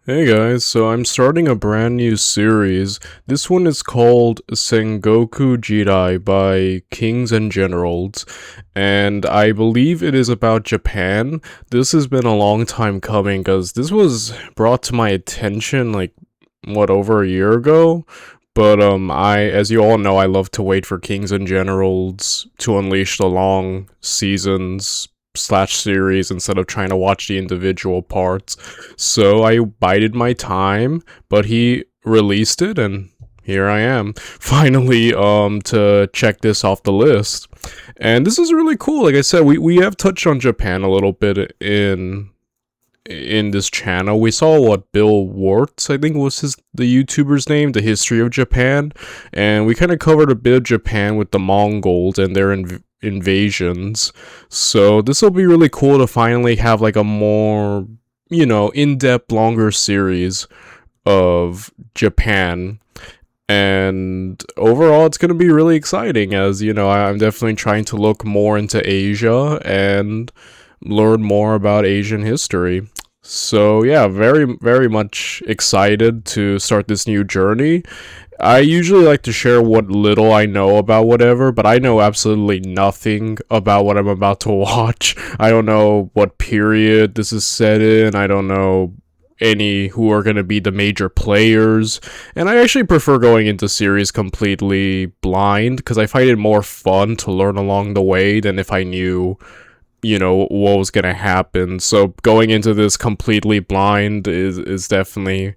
Hey guys, so I'm starting a brand new series. This one is called Sengoku Jidai by Kings and Generals, and I believe it is about Japan. This has been a long time coming because this was brought to my attention over a year ago. But as you all know, I love to wait for Kings and Generals to unleash the long seasons slash series instead of trying to watch the individual parts. So I bided my time, but he released it and here I am finally to check this off the list. And this is really cool. Like I said, we have touched on Japan a little bit in this channel. We saw what Bill Warts, I think was the YouTuber's name, the history of Japan, and we kind of covered a bit of Japan with the Mongols and their invasions. So this will be really cool to finally have like a more, in-depth, longer series of Japan. And overall, it's going to be really exciting as, I'm definitely trying to look more into Asia and learn more about Asian history. So yeah, very, very much excited to start this new journey. I usually like to share what little I know about whatever, but I know absolutely nothing about what I'm about to watch. I don't know what period this is set in. I don't know any who are going to be the major players. And I actually prefer going into series completely blind because I find it more fun to learn along the way than if I knew what was gonna happen. So going into this completely blind is definitely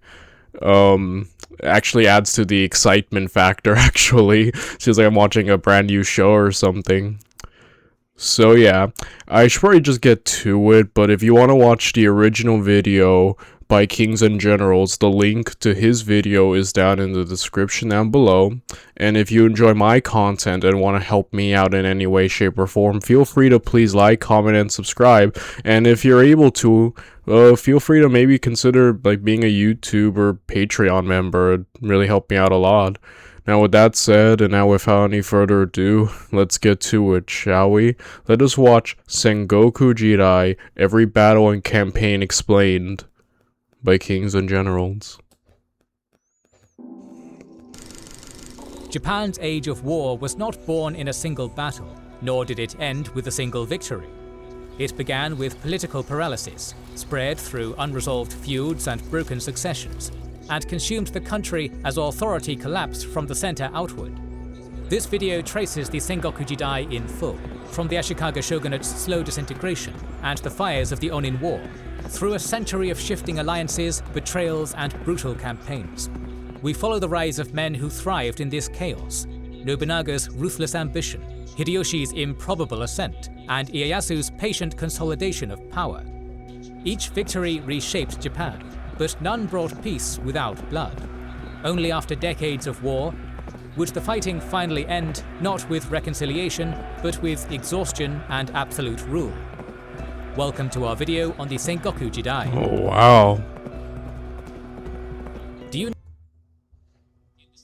actually adds to the excitement factor. Actually, feels like I'm watching a brand new show or something. So yeah, I should probably just get to it, but if you want to watch the original video by Kings and Generals, the link to his video is down in the description down below. And if you enjoy my content and want to help me out in any way, shape, or form, feel free to please like, comment, and subscribe. And if you're able to, feel free to maybe consider like being a YouTube or Patreon member. It'd really help me out a lot. Now with that said, and now without any further ado, let's get to it, shall we? Let us watch Sengoku Jidai, Every Battle and Campaign Explained by Kings and Generals. Japan's age of war was not born in a single battle, nor did it end with a single victory. It began with political paralysis, spread through unresolved feuds and broken successions, and consumed the country as authority collapsed from the center outward. This video traces the Sengoku Jidai in full, from the Ashikaga shogunate's slow disintegration and the fires of the Onin War, through a century of shifting alliances, betrayals, and brutal campaigns. We follow the rise of men who thrived in this chaos: Nobunaga's ruthless ambition, Hideyoshi's improbable ascent, and Ieyasu's patient consolidation of power. Each victory reshaped Japan, but none brought peace without blood. Only after decades of war would the fighting finally end, not with reconciliation, but with exhaustion and absolute rule. Welcome to our video on the Sengoku Jidai. Oh wow. Do you know?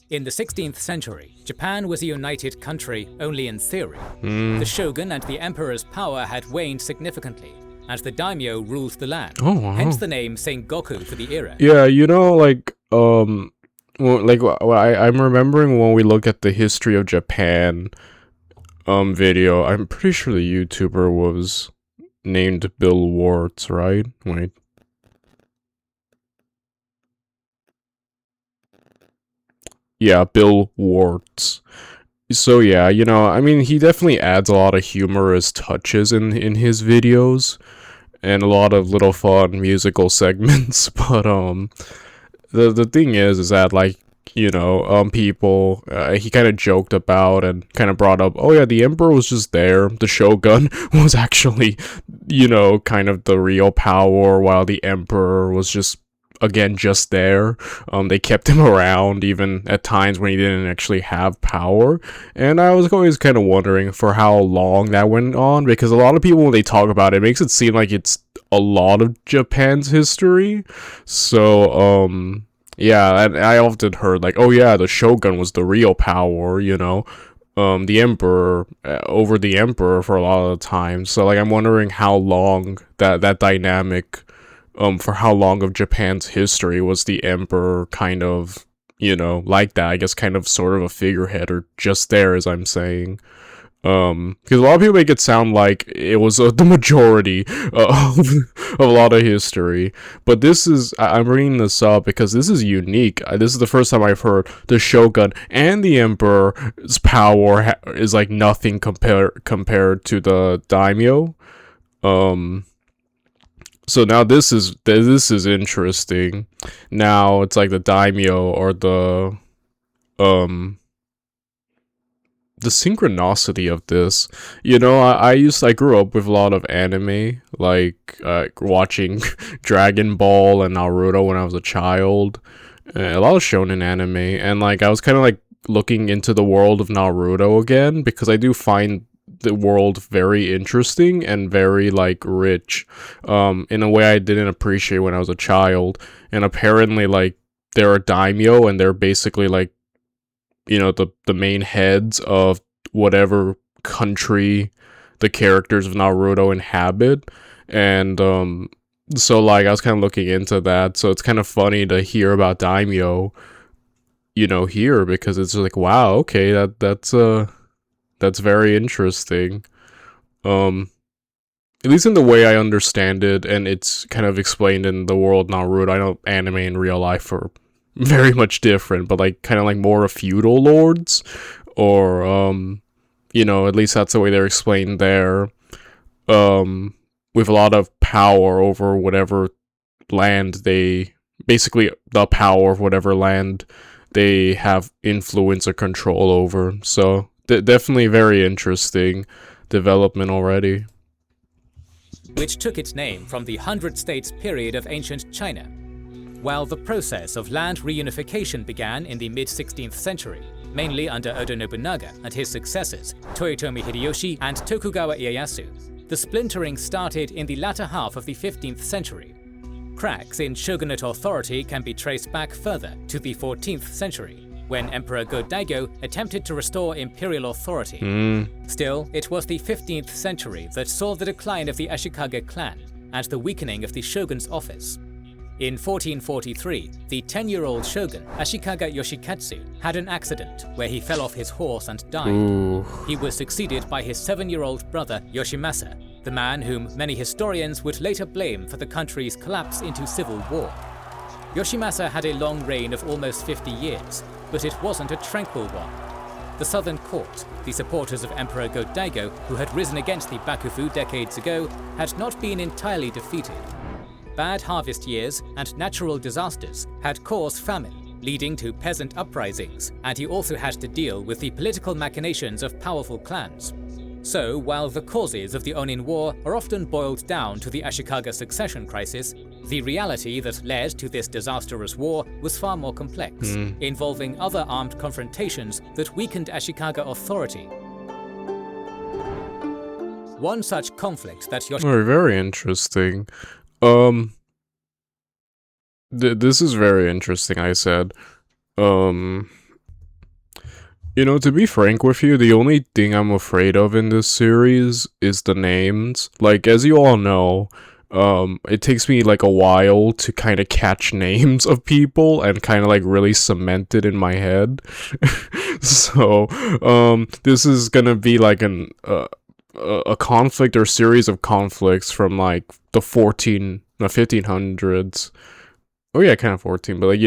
In the 16th century, Japan was a united country only in theory. The shogun and the emperor's power had waned significantly, and the daimyo ruled the land. Oh wow. Hence the name Sengoku for the era. Yeah, I'm remembering when we look at the history of Japan video, I'm pretty sure the YouTuber was named Bill Warts, right? Wait. Yeah, Bill Warts. So yeah, I mean, he definitely adds a lot of humorous touches in his videos and a lot of little fun musical segments, but the thing is that like people he kind of joked about and kind of brought up, oh yeah, the emperor was just there, the shogun was actually kind of the real power, while the emperor was just there. They kept him around even at times when he didn't actually have power, and I was always kind of wondering for how long that went on, because a lot of people, when they talk about it, makes it seem like it's a lot of Japan's history. So yeah, and I often heard like, oh yeah, the shogun was the real power, the emperor over the emperor for a lot of the time. So like, I'm wondering how long that dynamic for how long of Japan's history was the emperor kind of, like that. I guess kind of sort of a figurehead or just there, as I'm saying. Because a lot of people make it sound like it was the majority of a lot of history, but I'm bringing this up because this is unique. This is the first time I've heard the shogun and the emperor's power is like nothing compared to the daimyo. So now this is interesting. Now it's like the daimyo or um the synchronicity of this. I grew up with a lot of anime, like watching Dragon Ball and Naruto when I was a child. A lot of shonen anime, and like I was kind of like looking into the world of Naruto again because I do find the world very interesting and very like rich, in a way I didn't appreciate when I was a child. And apparently, like, they're a daimyo, and they're basically like, the main heads of whatever country the characters of Naruto inhabit. And so like I was kind of looking into that, so it's kind of funny to hear about daimyo, here, because it's like, wow, okay, that's very interesting. At least in the way I understand it, and it's kind of explained in the world Naruto. I know anime in real life are very much different, but like kind of like more of feudal lords, or at least that's the way they're explained there. With a lot of power over whatever land basically the power of whatever land they have influence or control over. So definitely very interesting development already. Which took its name from the Hundred States period of ancient China. While the process of land reunification began in the mid-16th century, mainly under Oda Nobunaga and his successors, Toyotomi Hideyoshi and Tokugawa Ieyasu, the splintering started in the latter half of the 15th century. Cracks in shogunate authority can be traced back further to the 14th century, when Emperor Go-Daigo attempted to restore imperial authority. Still, it was the 15th century that saw the decline of the Ashikaga clan and the weakening of the shogun's office. In 1443, the 10-year-old shogun Ashikaga Yoshikatsu had an accident where he fell off his horse and died. Ooh. He was succeeded by his 7-year-old brother Yoshimasa, the man whom many historians would later blame for the country's collapse into civil war. Yoshimasa had a long reign of almost 50 years, but it wasn't a tranquil one. The southern court, the supporters of Emperor Go-Daigo, who had risen against the Bakufu decades ago, had not been entirely defeated. Bad harvest years and natural disasters had caused famine, leading to peasant uprisings, and he also had to deal with the political machinations of powerful clans. So, while the causes of the Onin War are often boiled down to the Ashikaga succession crisis, the reality that led to this disastrous war was far more complex, involving other armed confrontations that weakened Ashikaga authority. One such conflict that Very interesting. This is very interesting, I said. To be frank with you, the only thing I'm afraid of in this series is the names. Like, as you all know, it takes me like a while to kind of catch names of people and kind of like really cement it in my head. So, this is gonna be like a conflict or series of conflicts from like the 1500s. Oh yeah, kind of 14, but like,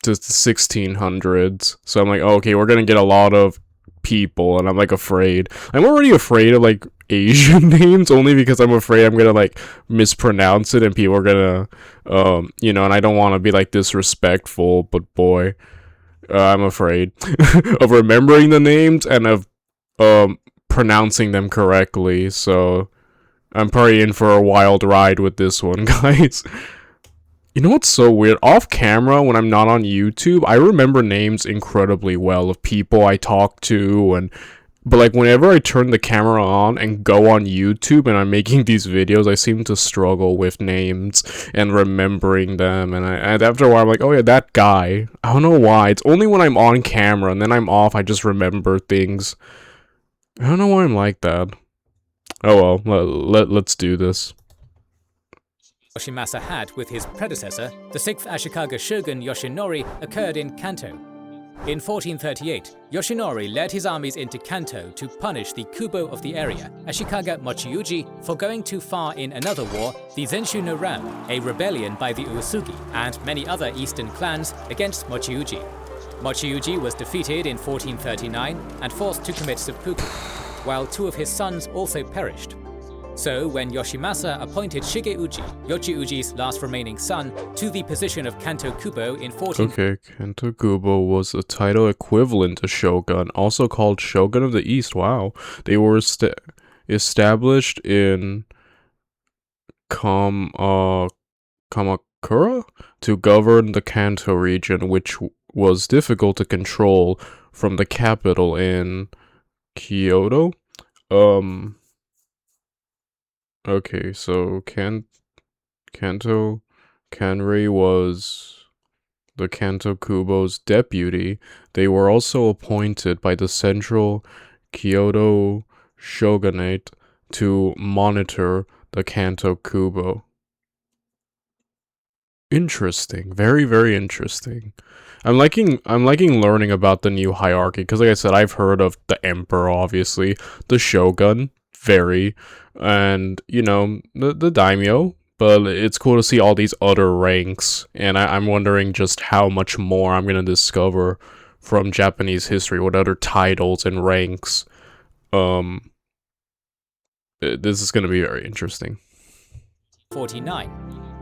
just the 1600s. So I'm like, oh, okay, we're gonna get a lot of people, and I'm like afraid. I'm already afraid of like Asian names, only because I'm afraid I'm gonna like mispronounce it and people are gonna, and I don't want to be like disrespectful, but boy, I'm afraid of remembering the names and of pronouncing them correctly. So I'm probably in for a wild ride with this one, guys. You know what's so weird? Off camera, when I'm not on YouTube, I remember names incredibly well of people I talk to, but like whenever I turn the camera on and go on YouTube and I'm making these videos, I seem to struggle with names and remembering them, and after a while I'm like, oh yeah, that guy. I don't know why. It's only when I'm on camera and then I'm off, I just remember things. I don't know why I'm like that. Oh well, let's do this. Yoshimasa had with his predecessor, the 6th Ashikaga shogun Yoshinori, occurred in Kanto. In 1438, Yoshinori led his armies into Kanto to punish the Kubo of the area, Ashikaga Mochiuji, for going too far in another war, the Zenshu no Ran, a rebellion by the Uesugi, and many other eastern clans against Mochiuji. Mochiuji was defeated in 1439 and forced to commit seppuku, while 2 of his sons also perished. So, when Yoshimasa appointed Shigeuji, Yochiuji's last remaining son, to the position of Kanto Kubo in 14... Okay, Kanto Kubo was a title equivalent to Shogun, also called Shogun of the East. Wow. They were established in Kamakura to govern the Kanto region, which was difficult to control from the capital in Kyoto. Okay, so Kanto Kanrei was the Kanto Kubo's deputy. They were also appointed by the central Kyoto shogunate to monitor the Kanto Kubo. Interesting. Very, very interesting. I'm liking learning about the new hierarchy, because like I said, I've heard of the emperor, obviously, the shogun, and, you know, the daimyo, but it's cool to see all these other ranks, and I'm wondering just how much more I'm going to discover from Japanese history, what other titles and ranks. This is going to be very interesting. 49.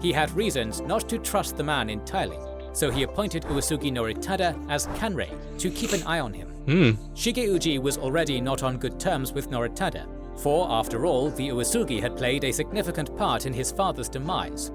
He had reasons not to trust the man entirely, so he appointed Uesugi Noritada as Kanrei to keep an eye on him. Shigeuji was already not on good terms with Noritada, for after all, the Uesugi had played a significant part in his father's demise.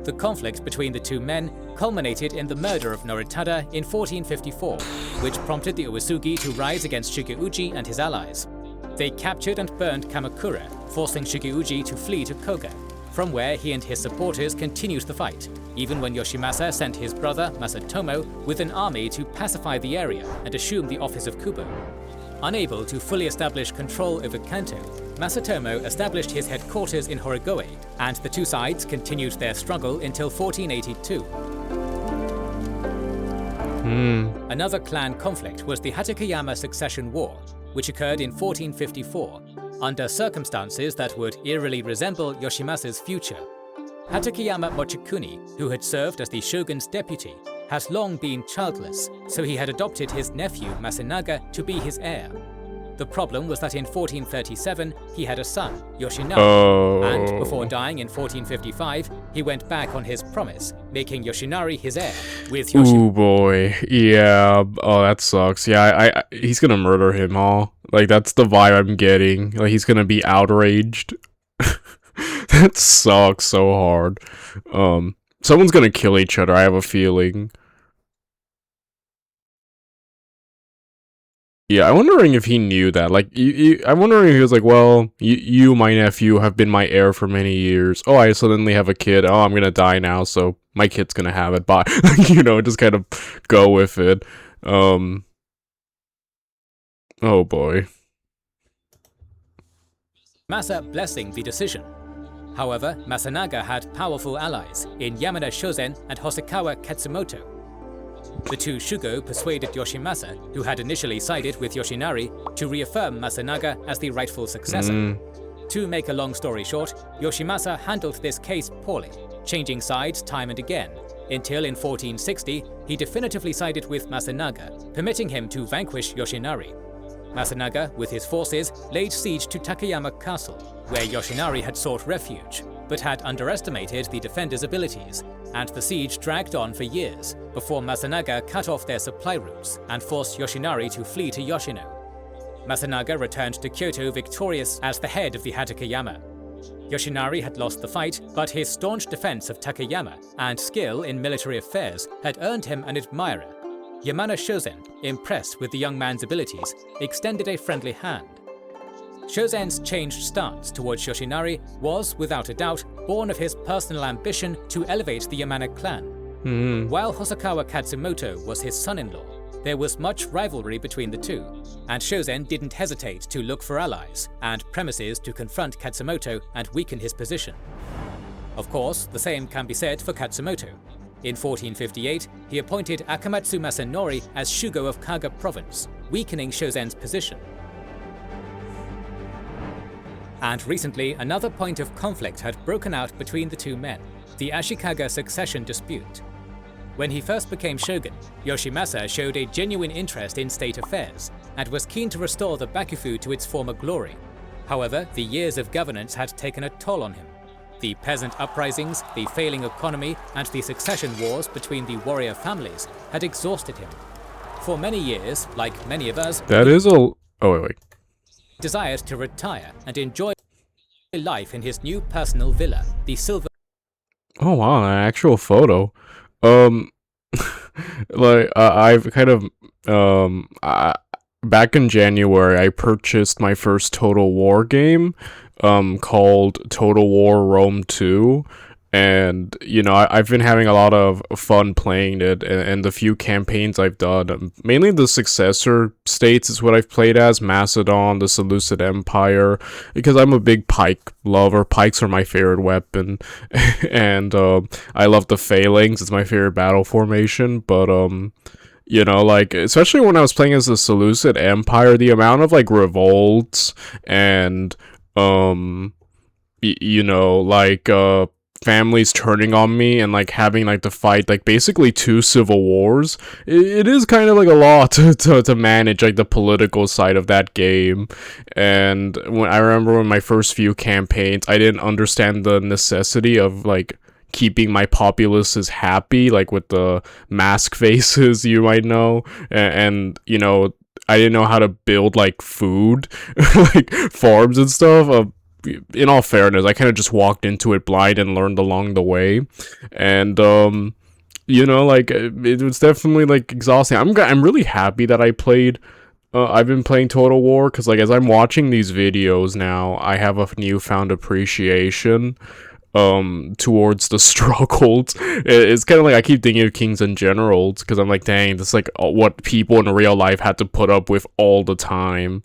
The conflict between the two men culminated in the murder of Noritada in 1454, which prompted the Uesugi to rise against Shigeuji and his allies. They captured and burned Kamakura, forcing Shigeuji to flee to Koga, from where he and his supporters continued the fight, even when Yoshimasa sent his brother Masatomo with an army to pacify the area and assume the office of Kubo. Unable to fully establish control over Kanto, Masatomo established his headquarters in Horigoe, and the two sides continued their struggle until 1482. Another clan conflict was the Hatakeyama Succession War, which occurred in 1454, under circumstances that would eerily resemble Yoshimasa's future. Hatakeyama Mochikuni, who had served as the shogun's deputy, had long been childless, so he had adopted his nephew Masunaga to be his heir. The problem was that in 1437 he had a son, Yoshinari, and before dying in 1455, he went back on his promise, making Yoshinari his heir, with Yoshinari. Ooh boy, yeah, oh that sucks. Yeah, he's gonna murder him, huh? Like, that's the vibe I'm getting. Like, he's gonna be outraged. That sucks so hard. Someone's gonna kill each other, I have a feeling. Yeah, I'm wondering if he knew that. Like, I'm wondering if he was like, well, you, my nephew, have been my heir for many years. Oh, I suddenly have a kid. Oh, I'm gonna die now, so my kid's gonna have it. Bye. You know, just kind of go with it. Oh boy. Masa blessing the decision. However, Masunaga had powerful allies in Yamada Shozen and Hosokawa Katsumoto. The two Shugo persuaded Yoshimasa, who had initially sided with Yoshinari, to reaffirm Masunaga as the rightful successor. To make a long story short, Yoshimasa handled this case poorly, changing sides time and again, until in 1460 he definitively sided with Masunaga, permitting him to vanquish Yoshinari. Masunaga, with his forces, laid siege to Takayama Castle, where Yoshinari had sought refuge, but had underestimated the defenders' abilities, and the siege dragged on for years, before Masunaga cut off their supply routes and forced Yoshinari to flee to Yoshino. Masunaga returned to Kyoto victorious as the head of the Hatakeyama. Yoshinari had lost the fight, but his staunch defense of Takayama and skill in military affairs had earned him an admirer. Yamana Shozen, impressed with the young man's abilities, extended a friendly hand. Shozen's changed stance towards Yoshinari was, without a doubt, born of his personal ambition to elevate the Yamana clan. While Hosokawa Katsumoto was his son-in-law, there was much rivalry between the two, and Shozen didn't hesitate to look for allies and premises to confront Katsumoto and weaken his position. Of course, the same can be said for Katsumoto. In 1458, he appointed Akamatsu Masanori as Shugo of Kaga province, weakening Shozen's position. And recently, another point of conflict had broken out between the two men, the Ashikaga succession dispute. When he first became shogun, Yoshimasa showed a genuine interest in state affairs and was keen to restore the Bakufu to its former glory. However, the years of governance had taken a toll on him. The peasant uprisings, the failing economy, and the succession wars between the warrior families had exhausted him. For many years, like many of us, That is a... Oh, wait. desired to retire and enjoy life in his new personal villa, the Silver. Oh, wow, an actual photo. Like, I've kind of, back in January, I purchased my first Total War game, called Total War Rome 2, and, you know, I've been having a lot of fun playing it, and the few campaigns I've done, mainly the successor states is what I've played as, Macedon, the Seleucid Empire, because I'm a big pike lover. Pikes are my favorite weapon, and, I love the phalanx, it's my favorite battle formation, but, you know, like, especially when I was playing as the Seleucid Empire, the amount of, like, revolts, and, you know, like, families turning on me and like having like to fight like basically two civil wars, it is kind of like a lot to manage like the political side of that game. And when I remember in my first few campaigns, I didn't understand the necessity of like keeping my populaces happy, like with the mask faces, you might know, and you know, I didn't know how to build like food like farms and stuff. In all fairness, I kind of just walked into it blind and learned along the way, and you know, like it was definitely like exhausting. I'm really happy that I played. I've been playing Total War because like as I'm watching these videos now, I have a newfound appreciation towards the struggles. It's kind of like I keep thinking of Kings and Generals because I'm like, dang, that's like what people in real life had to put up with all the time.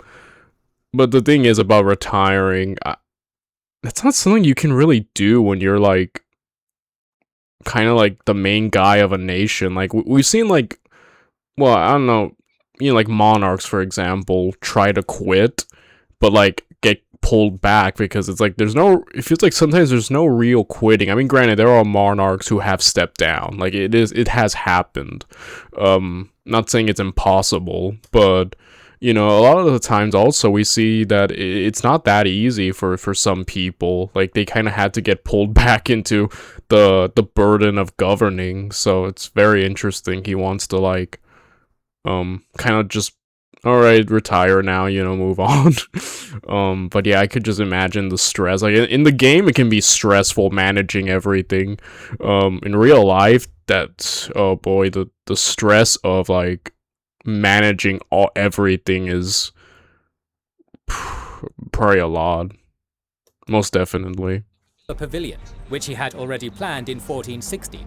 But the thing is about retiring, it's not something you can really do when you're like kind of like the main guy of a nation. Like we've seen like, well, I don't know, you know, like monarchs for example try to quit but like get pulled back because it's like it feels like sometimes there's no real quitting. I mean, granted, there are monarchs who have stepped down, like it has happened. Not saying it's impossible, but you know, a lot of the times also we see that it's not that easy for some people. Like they kind of had to get pulled back into the burden of governing. So it's very interesting. He wants to like kind of just, all right, retire now, you know, move on. But yeah, I could just imagine the stress. Like in the game, it can be stressful managing everything. In real life, that's, oh boy, the stress of like managing everything is probably a lot. Most definitely. A pavilion, which he had already planned in 1460.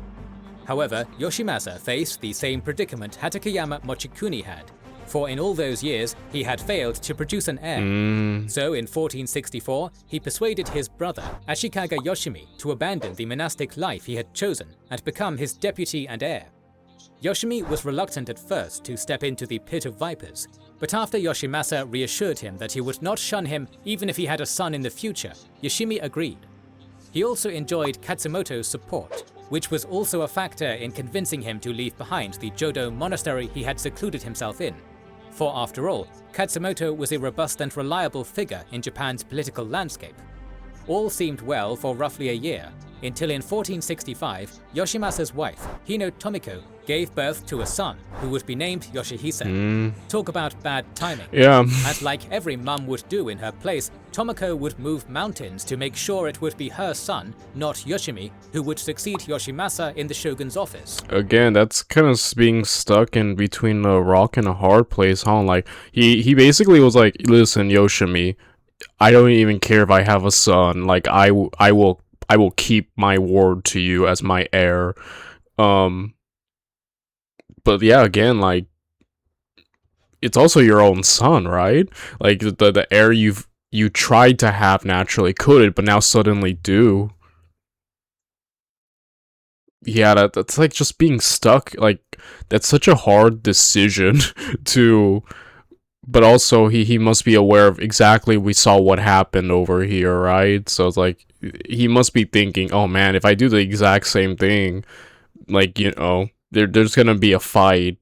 However, Yoshimasa faced the same predicament Hatakeyama Mochikuni had, for in all those years he had failed to produce an heir. So in 1464, he persuaded his brother, Ashikaga Yoshimi, to abandon the monastic life he had chosen and become his deputy and heir. Yoshimi was reluctant at first to step into the pit of vipers, but after Yoshimasa reassured him that he would not shun him even if he had a son in the future, Yoshimi agreed. He also enjoyed Katsumoto's support, which was also a factor in convincing him to leave behind the Jodo monastery he had secluded himself in. For after all, Katsumoto was a robust and reliable figure in Japan's political landscape. All seemed well for roughly a year, until in 1465, Yoshimasa's wife, Hino Tomiko, gave birth to a son who would be named Yoshihisa. Talk about bad timing. Yeah. And like every mum would do in her place, Tomiko would move mountains to make sure it would be her son, not Yoshimi, who would succeed Yoshimasa in the shogun's office. Again, that's kind of being stuck in between a rock and a hard place, huh? Like, he basically was like, listen, Yoshimi, I don't even care if I have a son. Like, I will keep my word to you as my heir. But yeah, again, like, it's also your own son, right? Like, the heir you tried to have naturally couldn't, but now suddenly do. yeah, that's like just being stuck. Like, that's such a hard decision to. But also, he must be aware of exactly we saw what happened over here, right? So it's like he must be thinking, oh man, if I do the exact same thing, like, there's gonna be a fight.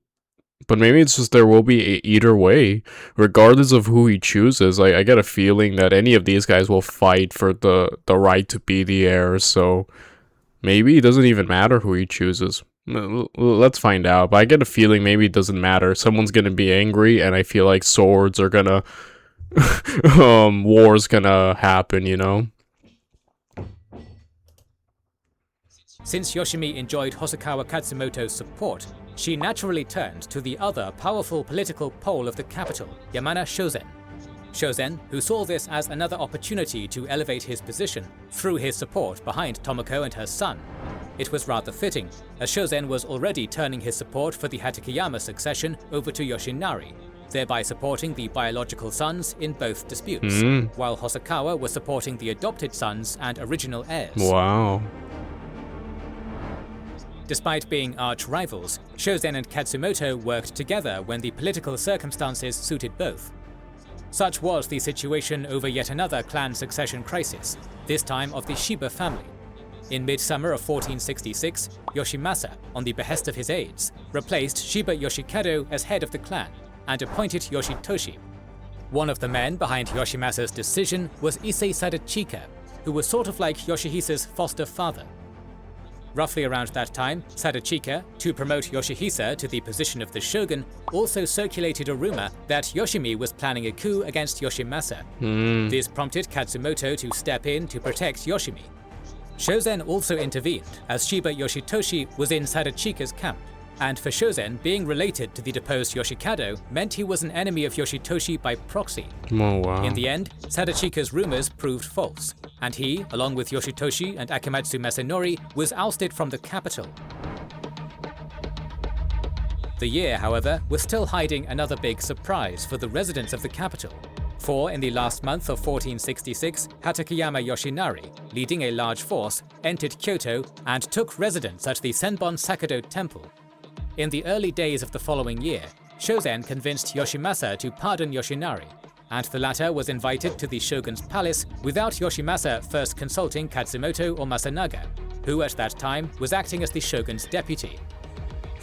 But maybe it's just there will be either way, regardless of who he chooses. Like, I get a feeling that any of these guys will fight for the right to be the heir. So maybe it doesn't even matter who he chooses. Let's find out. But I get a feeling maybe it doesn't matter. Someone's gonna be angry, and I feel like swords are gonna, war's gonna happen. Since Yoshimi enjoyed Hosokawa Katsumoto's support, she naturally turned to the other powerful political pole of the capital, Yamana Shozen. Shozen, who saw this as another opportunity to elevate his position, threw his support behind Tomoko and her son. It was rather fitting, as Shozen was already turning his support for the Hatakeyama succession over to Yoshinari, thereby supporting the biological sons in both disputes, while Hosokawa was supporting the adopted sons and original heirs. Wow. Despite being arch rivals, Shozen and Katsumoto worked together when the political circumstances suited both. Such was the situation over yet another clan succession crisis, this time of the Shiba family. In midsummer of 1466, Yoshimasa, on the behest of his aides, replaced Shiba Yoshikado as head of the clan and appointed Yoshitoshi. One of the men behind Yoshimasa's decision was Issei Sadachika, who was sort of like Yoshihisa's foster father. Roughly around that time, Sadachika, to promote Yoshihisa to the position of the shogun, also circulated a rumor that Yoshimi was planning a coup against Yoshimasa. This prompted Katsumoto to step in to protect Yoshimi. Shozen also intervened, as Shiba Yoshitoshi was in Sadachika's camp, and for Shozen, being related to the deposed Yoshikado meant he was an enemy of Yoshitoshi by proxy. Oh, wow. In the end, Sadachika's rumors proved false, and he, along with Yoshitoshi and Akamatsu Masanori, was ousted from the capital. The year, however, was still hiding another big surprise for the residents of the capital. For in the last month of 1466, Hatakeyama Yoshinari, leading a large force, entered Kyoto and took residence at the Senbon Sakado Temple. In the early days of the following year, Shozen convinced Yoshimasa to pardon Yoshinari, and the latter was invited to the shogun's palace without Yoshimasa first consulting Katsumoto or Masanaga, who at that time was acting as the shogun's deputy.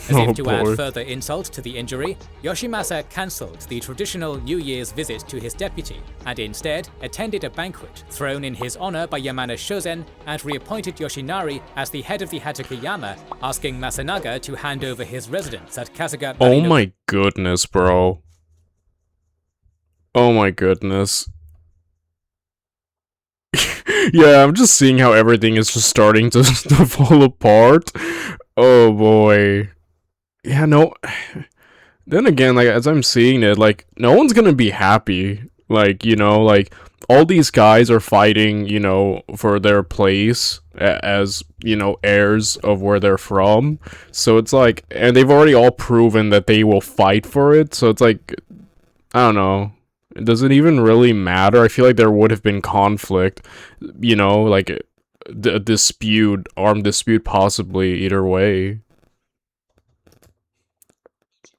As if to add further insult to the injury, Yoshimasa cancelled the traditional New Year's visit to his deputy and instead attended a banquet thrown in his honor by Yamana Shozen and reappointed Yoshinari as the head of the Hatakeyama, asking Masanaga to hand over his residence at Kasuga. Oh my goodness, bro. Oh my goodness. Yeah, I'm just seeing how everything is just starting to fall apart. Oh boy. Yeah, no. Then again, like, as I'm seeing it, like, no one's gonna be happy. Like, like, all these guys are fighting, for their place as, heirs of where they're from. So it's like, and they've already all proven that they will fight for it. So it's like, I don't know. Does it even really matter? I feel like there would have been conflict, like, a dispute, armed dispute possibly, either way.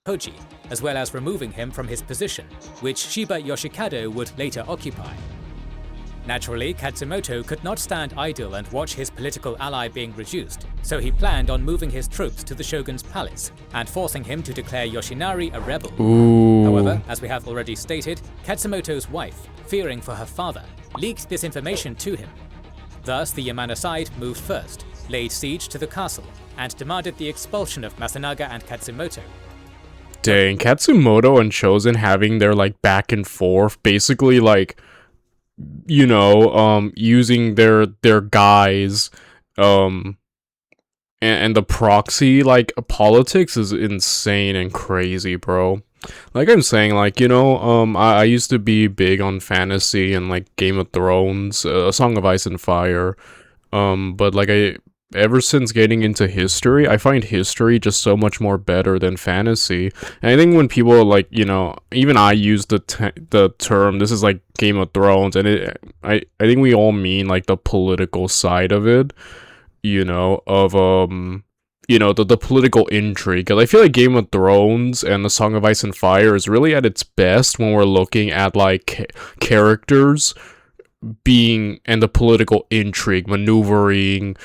Hoji, as well as removing him from his position, which Shiba Yoshikado would later occupy. Naturally, Katsumoto could not stand idle and watch his political ally being reduced, so he planned on moving his troops to the shogun's palace and forcing him to declare Yoshinari a rebel. Ooh. However, as we have already stated, Katsumoto's wife, fearing for her father, leaked this information to him. Thus, the Yamana side moved first, laid siege to the castle, and demanded the expulsion of Masanaga and Katsumoto. Dang, Katsumoto and Chosen having their, like, back and forth, basically, like, using their guys, and the proxy, like, politics is insane and crazy, bro. Like I'm saying, like, I used to be big on fantasy and, like, Game of Thrones, A Song of Ice and Fire, but, like, ever since getting into history, I find history just so much more better than fantasy. And I think when people, like, even I use the term, this is like Game of Thrones, and I think we all mean, like, the political side of it, of you know, the political intrigue. Because I feel like Game of Thrones and The Song of Ice and Fire is really at its best when we're looking at, like, characters being, and the political intrigue, maneuvering,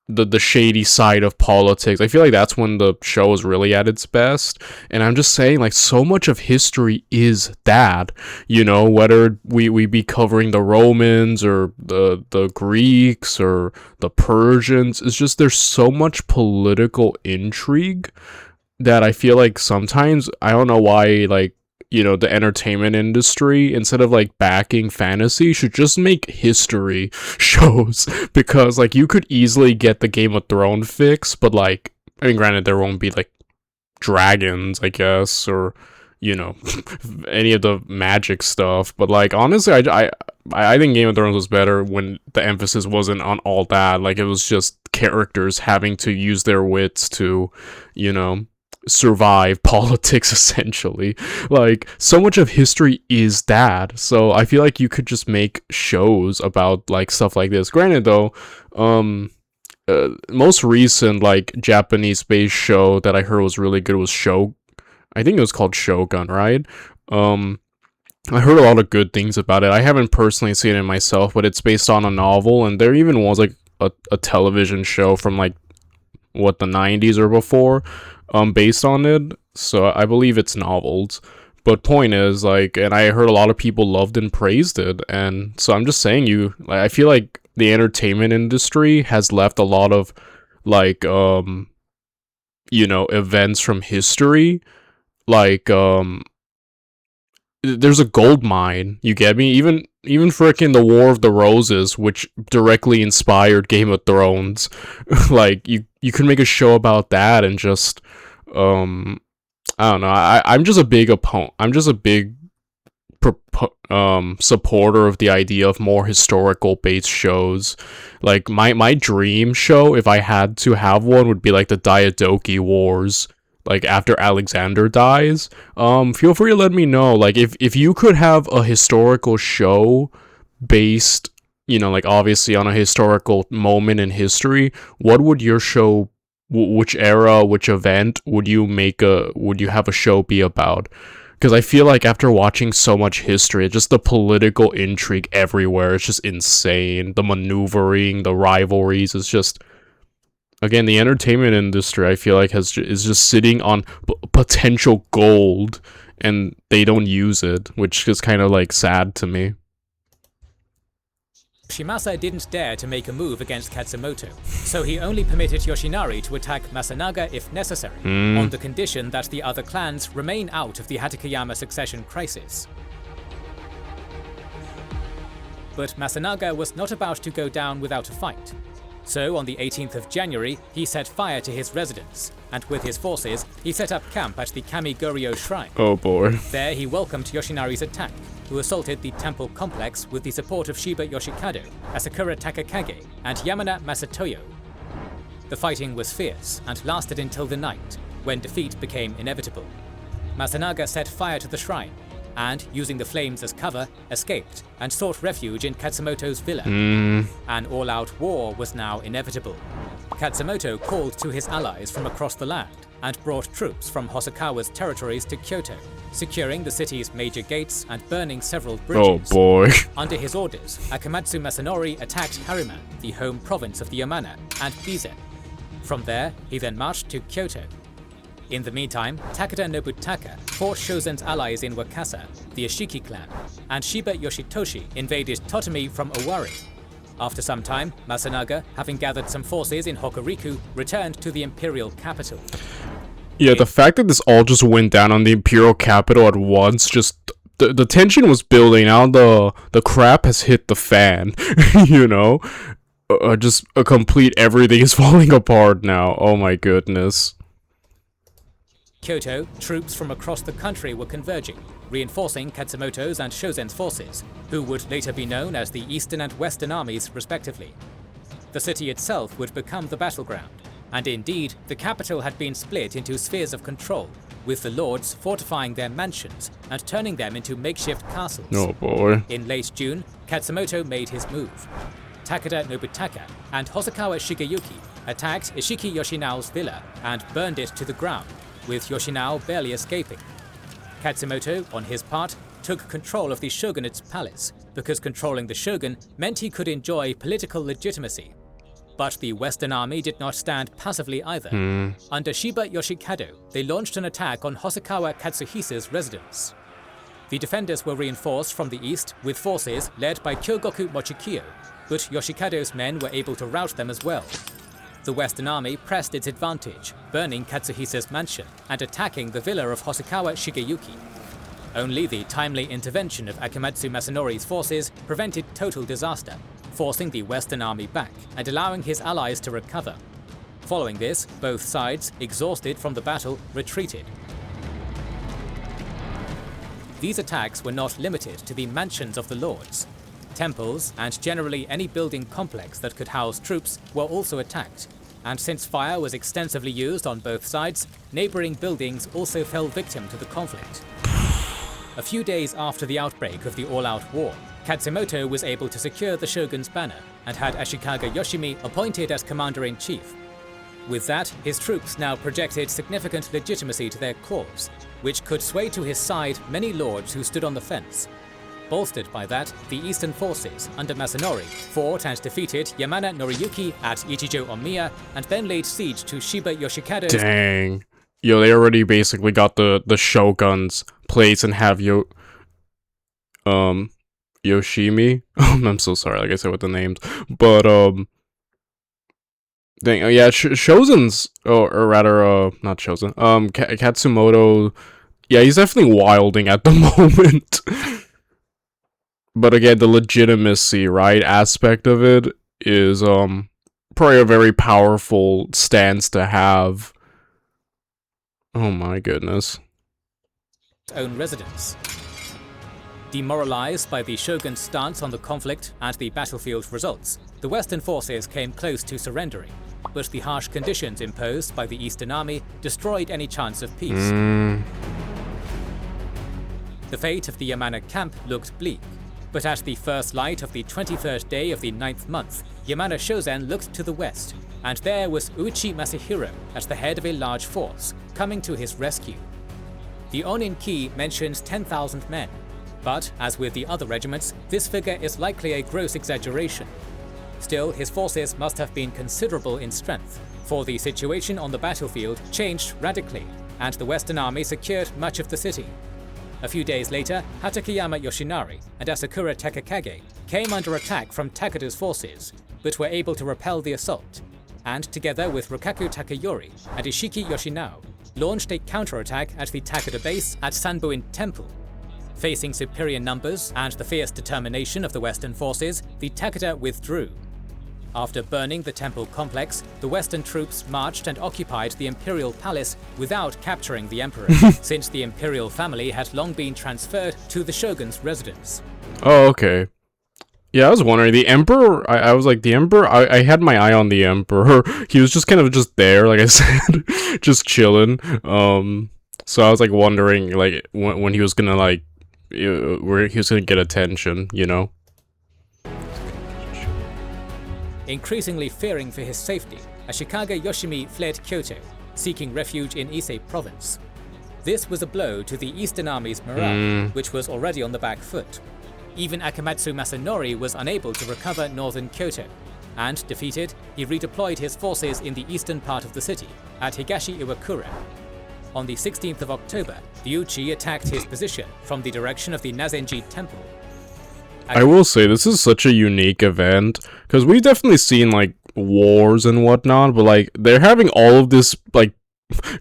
the shady side of politics. I feel like that's when the show is really at its best. And I'm just saying, like, so much of history is that, you know, whether we be covering the Romans or the Greeks or the Persians, it's just there's so much political intrigue that I feel like sometimes, I don't know why, like, you know, the entertainment industry, instead of like backing fantasy, should just make history shows. Because like you could easily get the Game of Thrones fix, but like, I mean, granted, there won't be like dragons, I guess, or, you know, any of the magic stuff. But like, honestly, I think Game of Thrones was better when the emphasis wasn't on all that. Like, it was just characters having to use their wits to, you know, survive politics, essentially. Like, so much of history is that, so I feel like you could just make shows about like stuff like this. Granted though, most recent like Japanese based show that I heard was really good was I think it was called Shogun, right? I heard a lot of good things about it. I haven't personally seen it myself, but it's based on a novel, and there even was like a television show from like what, the 90s or before, based on it. So I believe it's novels. But point is, like, and I heard a lot of people loved and praised it, and so I'm just saying, like, I feel like the entertainment industry has left a lot of like you know, events from history, like there's a gold mine, you get me? Even freaking the War of the Roses, which directly inspired Game of Thrones. Like, you could make a show about that, and just I don't know. I'm just a big supporter of the idea of more historical based shows. Like, my dream show, if I had to have one, would be like the Diadochi Wars, like after Alexander dies. Feel free to let me know, like, if you could have a historical show based, you know, like obviously on a historical moment in history, what would your show, which era, which event would you have a show be about? Because I feel like after watching so much history, just the political intrigue everywhere, it's just insane. The maneuvering, the rivalries, it's just, again, the entertainment industry, I feel like is just sitting on potential gold, and they don't use it, which is kind of like sad to me. Yoshimasa didn't dare to make a move against Katsumoto, so he only permitted Yoshinari to attack Masanaga if necessary, on the condition that the other clans remain out of the Hatakeyama succession crisis. But Masanaga was not about to go down without a fight. So on the 18th of January, he set fire to his residence, and with his forces, he set up camp at the Kamigoryo Shrine. Oh boy. There he welcomed Yoshinari's attack, who assaulted the temple complex with the support of Shiba Yoshikado, Asakura Takakage, and Yamana Masatoyo. The fighting was fierce and lasted until the night, when defeat became inevitable. Masanaga set fire to the shrine, and, using the flames as cover, escaped and sought refuge in Katsumoto's villa. An all-out war was now inevitable. Katsumoto called to his allies from across the land and brought troops from Hosokawa's territories to Kyoto, securing the city's major gates and burning several bridges. Oh boy. Under his orders, Akamatsu Masanori attacked Harima, the home province of the Yamana, and Bizen. From there, he then marched to Kyoto. In the meantime, Takeda Nobutaka fought Shozen's allies in Wakasa, the Ashiki clan, and Shiba Yoshitoshi invaded Totomi from Owari. After some time, Masanaga, having gathered some forces in Hokuriku, returned to the imperial capital. Yeah, the fact that this all just went down on the imperial capital at once, just the tension was building. Now the crap has hit the fan. You know, just a complete everything is falling apart now. Oh my goodness. Kyoto, troops from across the country were converging, reinforcing Katsumoto's and Shozen's forces, who would later be known as the Eastern and Western armies respectively. The city itself would become the battleground, and indeed, the capital had been split into spheres of control, with the lords fortifying their mansions and turning them into makeshift castles. Oh boy. In late June, Katsumoto made his move. Takeda Nobutaka and Hosokawa Shigeyuki attacked Ishiki Yoshinao's villa and burned it to the ground, with Yoshinao barely escaping. Katsumoto, on his part, took control of the shogunate's palace, because controlling the shogun meant he could enjoy political legitimacy. But the Western army did not stand passively either. Under Shiba Yoshikado, they launched an attack on Hosokawa Katsuhisa's residence. The defenders were reinforced from the east with forces led by Kyogoku Mochikiyo, but Yoshikado's men were able to rout them as well. The Western army pressed its advantage, burning Katsuhisa's mansion and attacking the villa of Hosokawa Shigeyuki. Only the timely intervention of Akamatsu Masanori's forces prevented total disaster, forcing the Western army back and allowing his allies to recover. Following this, both sides, exhausted from the battle, retreated. These attacks were not limited to the mansions of the lords. Temples, and generally any building complex that could house troops, were also attacked. And since fire was extensively used on both sides, neighboring buildings also fell victim to the conflict. A few days after the outbreak of the all-out war, Katsumoto was able to secure the shogun's banner and had Ashikaga Yoshimi appointed as commander-in-chief. With that, his troops now projected significant legitimacy to their cause, which could sway to his side many lords who stood on the fence. Bolstered by that, the eastern forces under Masanori fought and defeated Yamana Noriyuki at Ichijo-Omiya and then laid siege to Shiba Yoshikado's— Dang. Yo, they already basically got the shogun's place and have Yoshimi. I'm so sorry, like I said with the names. But, dang, oh yeah, Shozen's, or rather, not Shozen, Katsumoto, yeah, he's definitely wilding at the moment. But again, the legitimacy, right, aspect of it is, probably a very powerful stance to have. Oh my goodness. Own residence. Demoralized by the shogun's stance on the conflict and the battlefield results, the Western forces came close to surrendering, but the harsh conditions imposed by the Eastern army destroyed any chance of peace. The fate of the Yamana camp looked bleak, but at the first light of the 23rd day of the 9th month, Yamana Shozen looked to the west, and there was Uechi Masahiro at the head of a large force, coming to his rescue. The Onin-ki mentions 10,000 men, but as with the other regiments, this figure is likely a gross exaggeration. Still, his forces must have been considerable in strength, for the situation on the battlefield changed radically, and the Western army secured much of the city. A few days later, Hatakeyama Yoshinari and Asakura Takakage came under attack from Takeda's forces, but were able to repel the assault, and together with Rukaku Takayori and Ishiki Yoshinao, launched a counterattack at the Takeda base at Sanbuin Temple. Facing superior numbers and the fierce determination of the Western forces, the Takeda withdrew. After burning the temple complex, the Western troops marched and occupied the imperial palace without capturing the emperor, since the imperial family had long been transferred to the shogun's residence. Oh, okay. Yeah, I was wondering, the Emperor, I was like, the Emperor, I had my eye on the Emperor. He was just kind of just there, like I said, just chilling. So I was like wondering, like, when he was gonna, like, where he was gonna get attention, you know? Increasingly fearing for his safety, Ashikaga Yoshimi fled Kyoto, seeking refuge in Ise province. This was a blow to the Eastern Army's morale, which was already on the back foot. Even Akamatsu Masanori was unable to recover northern Kyoto, and defeated, he redeployed his forces in the eastern part of the city, at Higashi Iwakura. On the 16th of October, the Uchi attacked his position from the direction of the Nazenji Temple. I will say, this is such a unique event, because we've definitely seen, like, wars and whatnot, but, like, they're having all of this, like,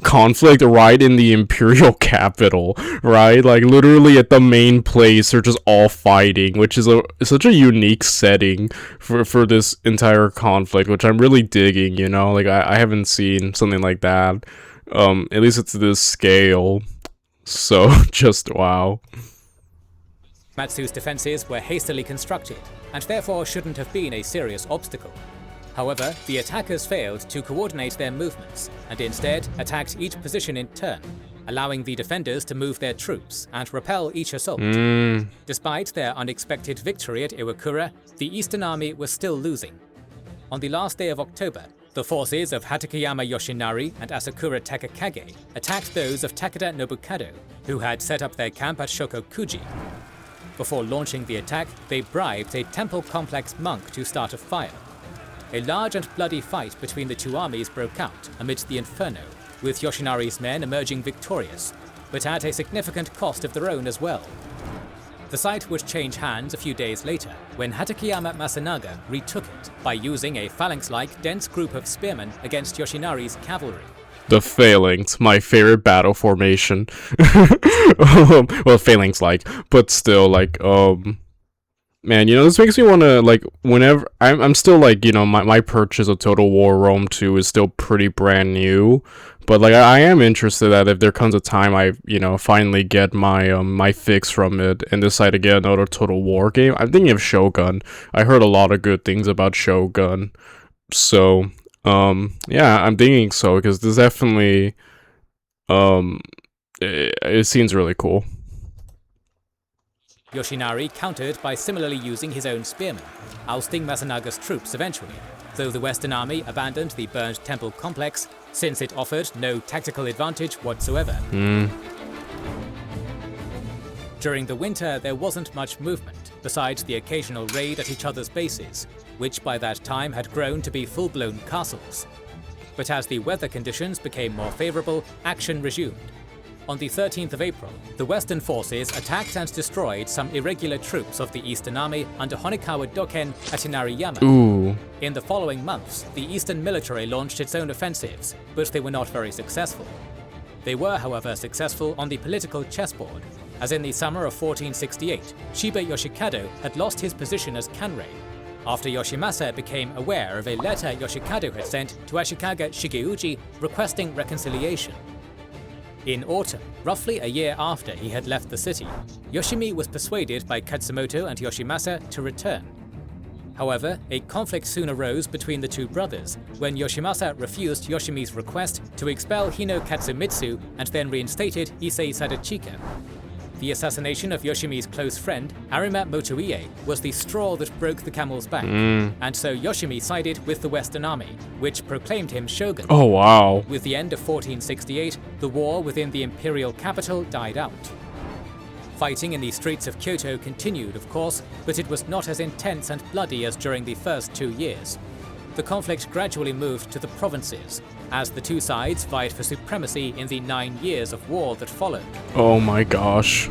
conflict right in the imperial capital, right? Like, literally at the main place, they're just all fighting, which is such a unique setting for this entire conflict, which I'm really digging, you know? Like, I haven't seen something like that, at least it's this scale, so, just wow. Matsu's defenses were hastily constructed, and therefore shouldn't have been a serious obstacle. However, the attackers failed to coordinate their movements, and instead attacked each position in turn, allowing the defenders to move their troops and repel each assault. Despite their unexpected victory at Iwakura, the Eastern Army was still losing. On the last day of October, The forces of Hatakeyama Yoshinari and Asakura Takakage attacked those of Takeda Nobukado, who had set up their camp at Shokokuji. Before launching the attack, they bribed a temple complex monk to start a fire. A large and bloody fight between the two armies broke out amidst the inferno, with Yoshinari's men emerging victorious, but at a significant cost of their own as well. The site would change hands a few days later when Hatakeyama Masunaga retook it by using a phalanx-like dense group of spearmen against Yoshinari's cavalry. The phalanx, my favorite battle formation. Well, phalanx-like, but still, like, man, this makes me want to, like, whenever, I'm still, like, my purchase of Total War Rome 2 is still pretty brand new, but, like, I am interested that if there comes a time I, finally get my, my fix from it and decide to get another Total War game, I'm thinking of Shogun. I heard a lot of good things about Shogun, so, yeah, I'm thinking so, because this definitely, it seems really cool. Yoshinari countered by similarly using his own spearmen, ousting Masunaga's troops eventually, though the Western army abandoned the burned temple complex since it offered no tactical advantage whatsoever. During the winter, there wasn't much movement, besides the occasional raid at each other's bases, which by that time had grown to be full-blown castles. But as the weather conditions became more favorable, action resumed. On the 13th of April, the Western forces attacked and destroyed some irregular troops of the Eastern Army under Honekawa Doken at Inariyama. Ooh. In the following months, the Eastern military launched its own offensives, but they were not very successful. They were, however, successful on the political chessboard, as in the summer of 1468, Shiba Yoshikado had lost his position as Kanrei, after Yoshimasa became aware of a letter Yoshikado had sent to Ashikaga Shigeuji requesting reconciliation. In autumn, roughly a year after he had left the city, Yoshimi was persuaded by Katsumoto and Yoshimasa to return. However, a conflict soon arose between the two brothers when Yoshimasa refused Yoshimi's request to expel Hino Katsumitsu and then reinstated Issei Sadachika. The assassination of Yoshimi's close friend, Arima Motoie, was the straw that broke the camel's back, and so Yoshimi sided with the Western army, which proclaimed him shogun. Oh, wow. With the end of 1468, the war within the imperial capital died out. Fighting in the streets of Kyoto continued, of course, but it was not as intense and bloody as during the first 2 years. The conflict gradually moved to the provinces, as the two sides vied for supremacy in the 9 years of war that followed. Oh my gosh.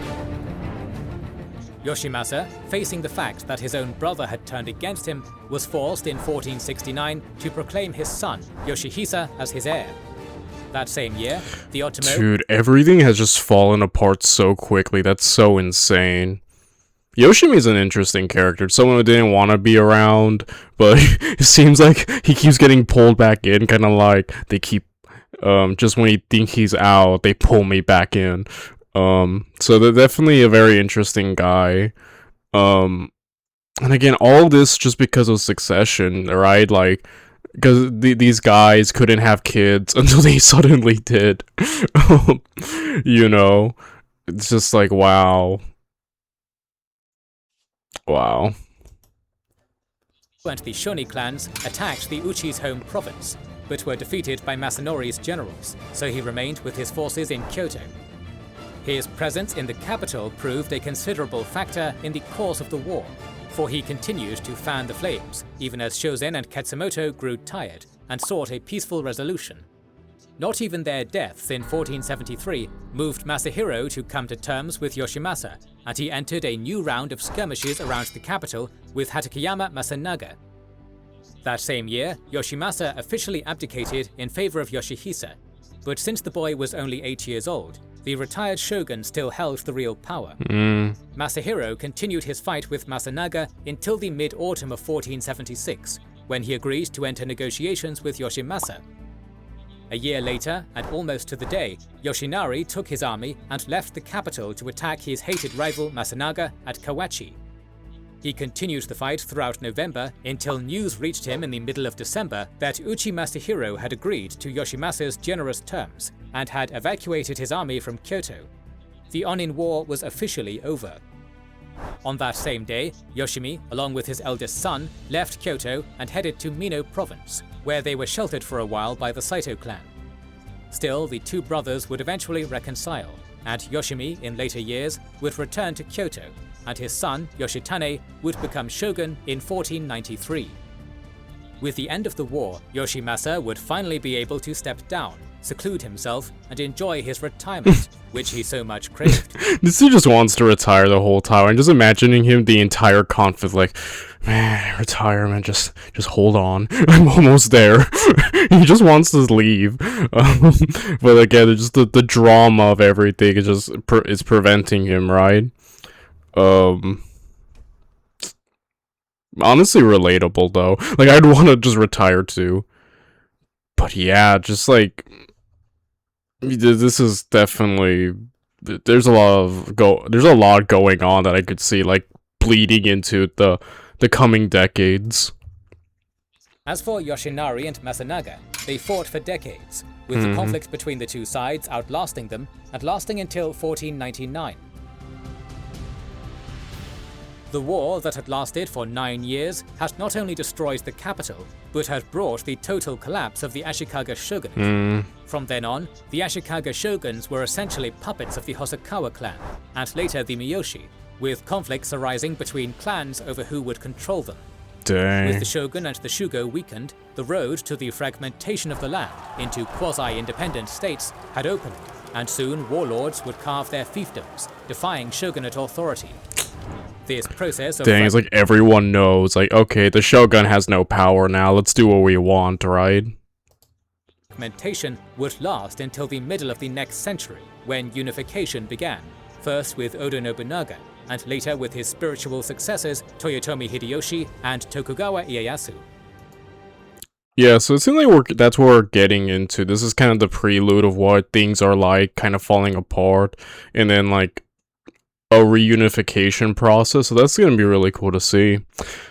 Yoshimasa, facing the fact that his own brother had turned against him, was forced in 1469 to proclaim his son, Yoshihisa, as his heir. That same year, the Ottoman... Dude, everything has just fallen apart so quickly. That's so insane. Yoshimi's an interesting character, someone who didn't want to be around, but it seems like he keeps getting pulled back in, kind of like they keep, just when you think he's out, they pull me back in. So they're definitely a very interesting guy. And again, all this just because of succession, right? Like, because these guys couldn't have kids until they suddenly did. It's just like, wow. Wow. And the Shoni clans attacked the Uchi's home province, but were defeated by Masanori's generals, so he remained with his forces in Kyoto. His presence in the capital proved a considerable factor in the course of the war, for he continued to fan the flames, even as Shozen and Katsumoto grew tired and sought a peaceful resolution. Not even their deaths in 1473 moved Masahiro to come to terms with Yoshimasa, and he entered a new round of skirmishes around the capital with Hatakeyama Masunaga. That same year, Yoshimasa officially abdicated in favor of Yoshihisa, but since the boy was only 8 years old, the retired shogun still held the real power. Masahiro continued his fight with Masunaga until the mid-autumn of 1476, when he agreed to enter negotiations with Yoshimasa. A year later, and almost to the day, Yoshinari took his army and left the capital to attack his hated rival Masunaga at Kawachi. He continued the fight throughout November until news reached him in the middle of December that Uchi Masahiro had agreed to Yoshimasa's generous terms and had evacuated his army from Kyoto. The Onin War was officially over. On that same day, Yoshimi, along with his eldest son, left Kyoto and headed to Mino Province, where they were sheltered for a while by the Saito clan. Still, the two brothers would eventually reconcile, and Yoshimi, in later years, would return to Kyoto, and his son, Yoshitane, would become shogun in 1493. With the end of the war, Yoshimasa would finally be able to step down, seclude himself, and enjoy his retirement, which he so much craved. This dude just wants to retire the whole time. I'm just imagining him the entire conflict, like, man, retirement, just hold on. I'm almost there. He just wants to leave. But again, just the drama of everything is just is preventing him, right? Honestly relatable though. Like, I'd want to just retire too. But yeah, just like, this is definitely, there's a lot going on that I could see like bleeding into the coming decades. As for Yoshinari and Masanaga, they fought for decades, with the conflict between the two sides outlasting them and lasting until 1499. The war that had lasted for 9 years had not only destroyed the capital, but had brought the total collapse of the Ashikaga shogunate. From then on, the Ashikaga shoguns were essentially puppets of the Hosokawa clan, and later the Miyoshi, with conflicts arising between clans over who would control them. Dang. With the shogun and the shugo weakened, the road to the fragmentation of the land into quasi-independent states had opened, and soon warlords would carve their fiefdoms, defying shogunate authority. This process of Dang, it's like everyone knows, like, okay, the shogun has no power now, let's do what we want, right? fragmentation would last until the middle of the next century, when unification began, first with Oda Nobunaga, and later with his spiritual successors Toyotomi Hideyoshi and Tokugawa Ieyasu. Yeah, so it seems like that's what we're getting into. This is kind of the prelude of what things are like, kind of falling apart, and then like a reunification process. So that's gonna be really cool to see.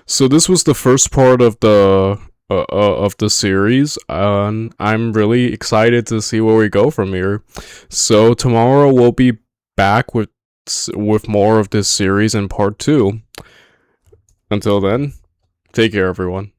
So this was the first part of the series, and I'm really excited to see where we go from here. So tomorrow we'll be back with more of this series in part 2. Until then, take care, everyone.